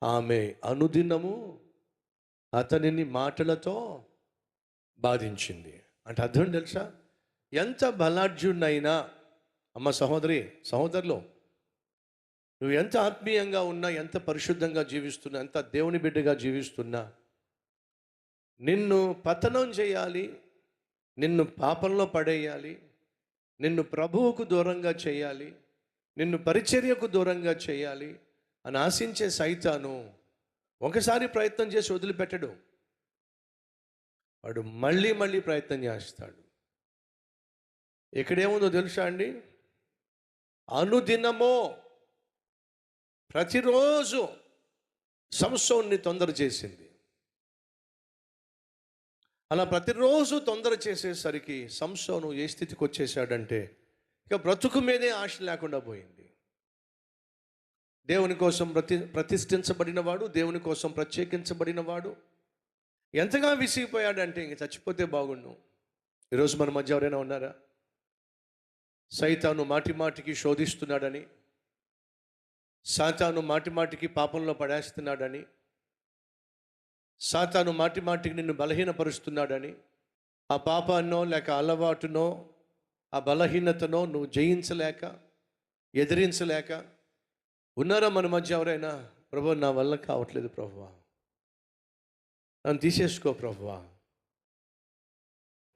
ఆమె అనుదినము అతనిని మాటలతో బాధించింది. అంటే అర్థం తెలుసా? ఎంత బలాఢ్యున్నైనా, అమ్మ సహోదరి సహోదరులు, నువ్వు ఎంత ఆత్మీయంగా ఉన్నా, ఎంత పరిశుద్ధంగా జీవిస్తున్నా, ఎంత దేవుని బిడ్డగా జీవిస్తున్నా, నిన్ను పతనం చేయాలి, నిన్ను పాపంలో పడేయాలి, నిన్ను ప్రభువుకు దూరంగా చేయాలి, నిన్ను పరిచర్యకు దూరంగా చేయాలి అని ఆశించే సైతాను ఒకసారి ప్రయత్నం చేసి వదిలిపెట్టడు. వాడు మళ్ళీ మళ్ళీ ప్రయత్నం చేస్తాడు. ఇక్కడేముందో తెలుసా అండి? అనుదినమో, ప్రతిరోజు సంసోన్ని తొందర చేసింది. అలా ప్రతిరోజు తొందర చేసేసరికి సంసోను ఏ స్థితికి వచ్చేసాడంటే, ఇక బ్రతుకు మీదే ఆశ లేకుండా పోయింది. దేవుని కోసం ప్రతిష్ఠించబడిన వాడు, దేవుని కోసం ప్రత్యేకించబడిన వాడు ఎంతగా విసిగిపోయాడంటే, ఇంక చచ్చిపోతే బాగుండు. ఈరోజు మన మధ్య ఎవరైనా ఉన్నారా? సైతాను మాటి మాటికి శోధిస్తున్నాడని, సాతాను మాటి మాటికి పాపంలో పడేస్తున్నాడని, సాతాను మాటి మాటికి నిన్ను బలహీనపరుస్తున్నాడని, ఆ పాపాన్నో లేక అలవాటునో ఆ బలహీనతనో నువ్వు జయించలేక, ఎదిరించలేక ఉన్నారా మన మధ్య ఎవరైనా? ప్రభువా, నా వల్ల కావట్లేదు ప్రభువా, నన్ను తీసేసుకో ప్రభువా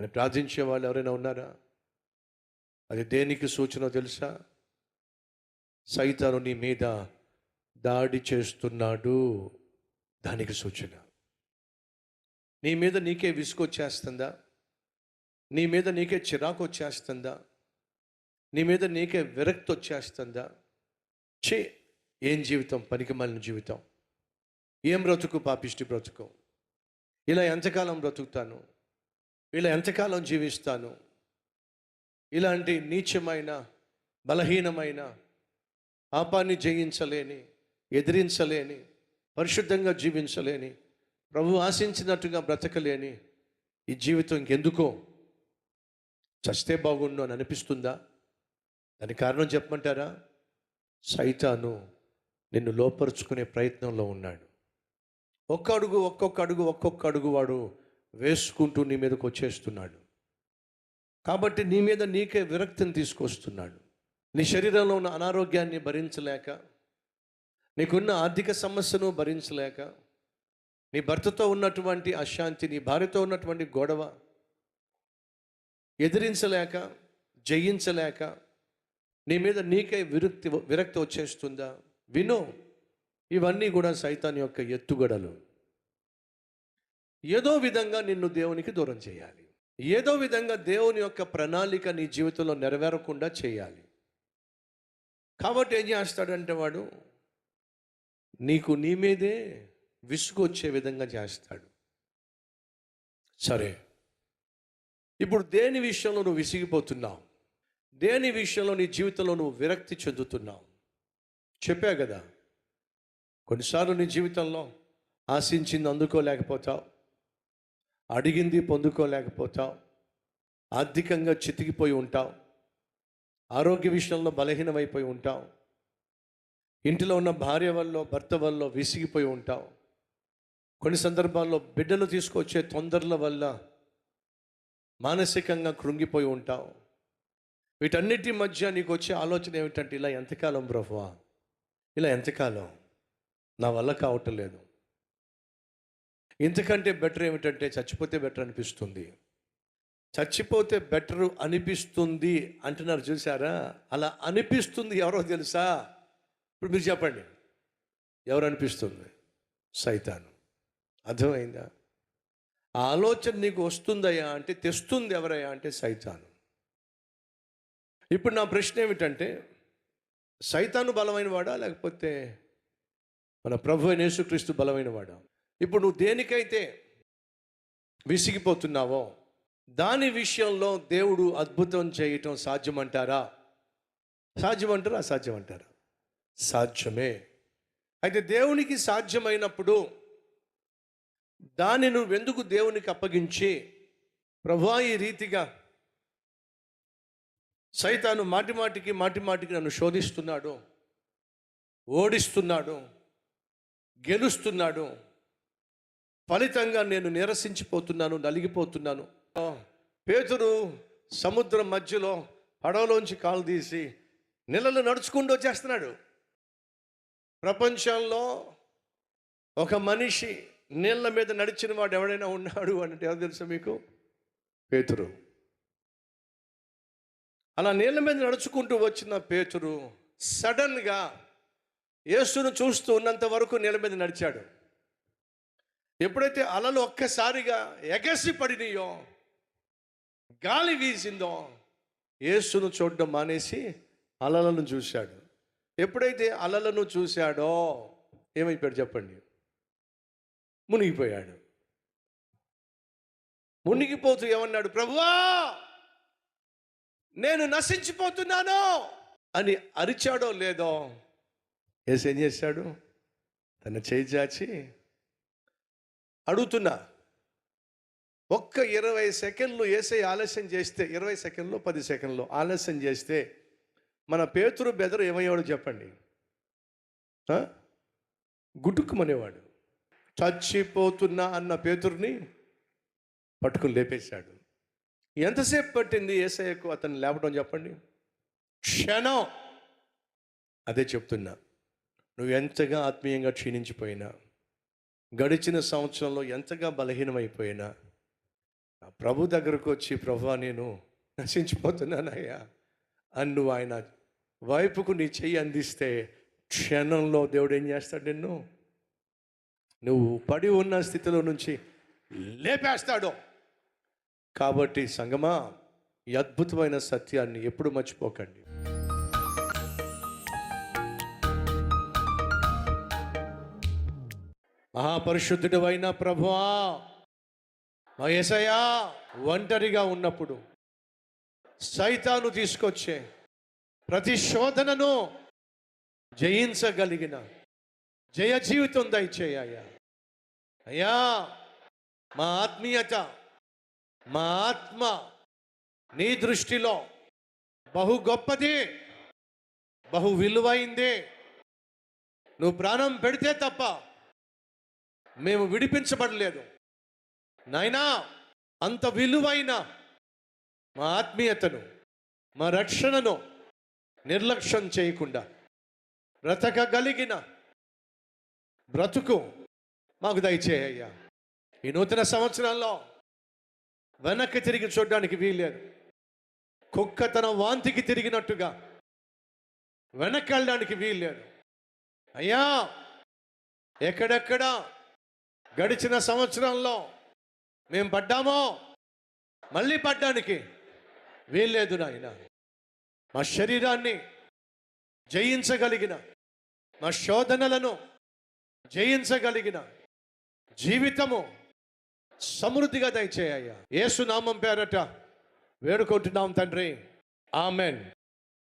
అని ప్రార్థించే వాళ్ళు ఎవరైనా ఉన్నారా? అది దేనికి సూచన తెలుసా? సైతాను నీ మీద దాడి చేస్తున్నాడు, దానికి సూచన. నీ మీద నీకే విసుగొచ్చేస్తుందా? నీ మీద నీకే చిరాకు వచ్చేస్తుందా? నీ మీద నీకే విరక్తి వచ్చేస్తుందా? ఏం జీవితం, పనికిమాలిన జీవితం, ఏం బ్రతుకు, పాపిష్టి బ్రతుకు, ఇలా ఎంతకాలం బ్రతుకుతాను, ఇలా ఎంతకాలం జీవిస్తాను, ఇలాంటి నీచమైన, బలహీనమైన, పాపాన్ని జయించలేని, ఎదిరించలేని, పరిశుద్ధంగా జీవించలేని, ప్రభు ఆశించినట్టుగా బ్రతకలేని ఈ జీవితం ఇంకెందుకో, చస్తే బాగుండు అని అనిపిస్తుందా? దానికి కారణం చెప్పమంటారా? సైతాను నిన్ను లోపరుచుకునే ప్రయత్నంలో ఉన్నాడు. ఒక్కొక్క అడుగు వాడు వేసుకుంటూ నీ మీదకి వచ్చేస్తున్నాడు. కాబట్టి నీ మీద నీకే విరక్తిని తీసుకొస్తున్నాడు. నీ శరీరంలో ఉన్న అనారోగ్యాన్ని భరించలేక, నీకున్న ఆర్థిక సమస్యను భరించలేక, నీ భర్తతో ఉన్నటువంటి అశాంతి, నీ భార్యతో ఉన్నటువంటి గొడవ ఎదిరించలేక, జయించలేక నీ మీద నీకే విరక్తి వచ్చేస్తుందా? విను, ఇవన్నీ కూడా సైతాన్ యొక్క ఎత్తుగడలు. ఏదో విధంగా నిన్ను దేవునికి దూరం చేయాలి, ఏదో విధంగా దేవుని యొక్క ప్రణాళిక నీ జీవితంలో నెరవేరకుండా చేయాలి. కాబట్టి ఏం చేస్తాడంటే వాడు నీకు నీ మీదే విసుగు వచ్చే విధంగా చేస్తాడు. సరే, ఇప్పుడు దేని విషయంలో నువ్వు విసిగిపోతున్నావు? దేని విషయంలో నీ జీవితంలో నువ్వు విరక్తి చెందుతున్నావు? చెప్పా కదా, కొన్నిసార్లు నీ జీవితంలో ఆశించింది అందుకోలేకపోతావు, అడిగింది పొందుకోలేకపోతావు, ఆర్థికంగా చితికిపోయి ఉంటావు, ఆరోగ్య విషయంలో బలహీనమైపోయి ఉంటావు, ఇంటిలో ఉన్న భార్య వల్ల, భర్త వల్ల విసిగిపోయి ఉంటావు, కొన్ని సందర్భాల్లో బిడ్డలు తీసుకొచ్చే తొందరల వల్ల మానసికంగా కృంగిపోయి ఉంటావు. వీటన్నిటి మధ్య నీకు వచ్చే ఆలోచన ఏమిటంటే, ఇలా ఎంతకాలం ప్రభువా, ఇలా ఎంతకాలం, నా వల్ల కావటం లేదు. ఇంతకంటే బెటర్ ఏమిటంటే చచ్చిపోతే బెటర్ అనిపిస్తుంది. చచ్చిపోతే బెటర్ అనిపిస్తుంది అంటున్నారు చూసారా? అలా అనిపిస్తుంది ఎవరో తెలుసా? ఇప్పుడు మీరు చెప్పండి, ఎవరు అనిపిస్తుంది? సైతాను. అర్థమైందా? ఆ ఆలోచన నీకు వస్తుందయ్యా అంటే, తెస్తుంది ఎవరయ్యా అంటే సైతాను. ఇప్పుడు నా ప్రశ్న ఏమిటంటే, సైతాను బలమైన వాడా లేకపోతే మన ప్రభు అయిన యేసుక్రీస్తు బలమైన వాడా? ఇప్పుడు నువ్వు దేనికైతే విసిగిపోతున్నావో దాని విషయంలో దేవుడు అద్భుతం చేయటం సాధ్యమంటారా? సాధ్యమంటారా? అసాధ్యమంటారా? సాధ్యమే. అయితే దేవునికి సాధ్యమైనప్పుడు దాన్ని నువ్వెందుకు దేవునికి అప్పగించి, ప్రభువా ఈ రీతిగా సైతాను మాటి మాటికి నన్ను శోధిస్తున్నాడు, ఓడిస్తున్నాడు, గెలుస్తున్నాడు. ఫలితంగా నేను నిరసించిపోతున్నాను, నలిగిపోతున్నాను. పేతురు సముద్రం మధ్యలో పడవలోంచి కాలు తీసి నీళ్ళలో నడుచుకుంటూ వచ్చేస్తున్నాడు. ప్రపంచంలో ఒక మనిషి నీళ్ళ మీద నడిచిన వాడు ఎవడైనా ఉన్నాడు అంటే ఎవరు తెలుసా మీకు? పేతురు. అలా నీళ్ళ మీద నడుచుకుంటూ వచ్చిన పేతురు సడన్గా యేసును చూస్తూ ఉన్నంత వరకు నీళ్ళ మీద నడిచాడు. ఎప్పుడైతే అలలు ఒక్కసారిగా ఎగసి పడినాయో, గాలి వీసిందో, యేసును చూడడం మానేసి అలలను చూశాడు. ఎప్పుడైతే అలలను చూశాడో ఏమైపోయాడు చెప్పండి? మునిగిపోయాడు. మునిగిపోతూ ఏమన్నాడు? ప్రభువా, నేను నశించిపోతున్నాను అని అరిచాడో లేదో, యేసు ఏం చేశాడు? తన చేయి చాచి అడుగుతున్నా. ఒక్క 20 సెకండ్లు యేసే ఆలస్యం చేస్తే, 20 సెకండ్లు 10 సెకండ్లు ఆలస్యం చేస్తే మన పేతురు బెదరు ఏమయ్యాడు చెప్పండి? గుటుక్కుమనేవాడు. చచ్చిపోతున్నా అన్న పేతురుని పట్టుకుని లేపేశాడు. ఎంతసేపు పట్టింది యేసయ్యకు అతన్ని లేపడం చెప్పండి? క్షణం. అదే చెప్తున్నా, నువ్వు ఎంతగా ఆత్మీయంగా క్షీణించిపోయినా, గడిచిన సంవత్సరంలో ఎంతగా బలహీనమైపోయినా, ప్రభు దగ్గరకు వచ్చి ప్రభువా నేను నశించిపోతున్నానయ్యా అని నువ్వు ఆయన వైపుకు నీ చెయ్యి అందిస్తే క్షణంలో దేవుడు ఏం చేస్తాడు? నువ్వు పడి ఉన్న స్థితిలో నుంచి లేపేస్తాడు. కాబట్టి సంగమా, ఈ అద్భుతమైన సత్యాన్ని ఎప్పుడు మర్చిపోకండి. మహాపరిశుద్ధుడు అయిన ప్రభువా, మా యేసయ్యా, ఒంటరిగా ఉన్నప్పుడు సైతాను తీసుకొచ్చే ప్రతి శోధనను జయించగలిగిన జయ జీవితం దయచేయ్యా. అయ్యా, మా ఆత్మీయత, మా ఆత్మ నీ దృష్టిలో బహు గొప్పది, బహు విలువైంది. నువ్వు ప్రాణం పెడితే తప్ప మేము విడిపించబడలేదు నాయనా. అంత విలువైన మా ఆత్మీయతను, మా రక్షణను నిర్లక్ష్యం చేయకుండా బ్రతకగలిగిన బ్రతుకు మాకు దయచేయ్యా. ఈ నూతన సంవత్సరంలో వెనక్కి తిరిగి చూడడానికి వీల్లేదు. కుక్క తన వాంతికి తిరిగినట్టుగా వెనక్కి వెళ్ళడానికి వీల్లేదు. అయ్యా, ఎక్కడెక్కడ గడిచిన సంవత్సరంలో మేము పడ్డామో మళ్ళీ పడ్డానికి వీల్లేదు నాయన. మా శరీరాన్ని జయించగలిగిన, మా శోధనలను జయించగలిగిన జీవితము సమృద్ధిగా దయచేయ్యా. యేసు నామం పేరట వేడుకుంటున్నాం తండ్రి. ఆమెన్.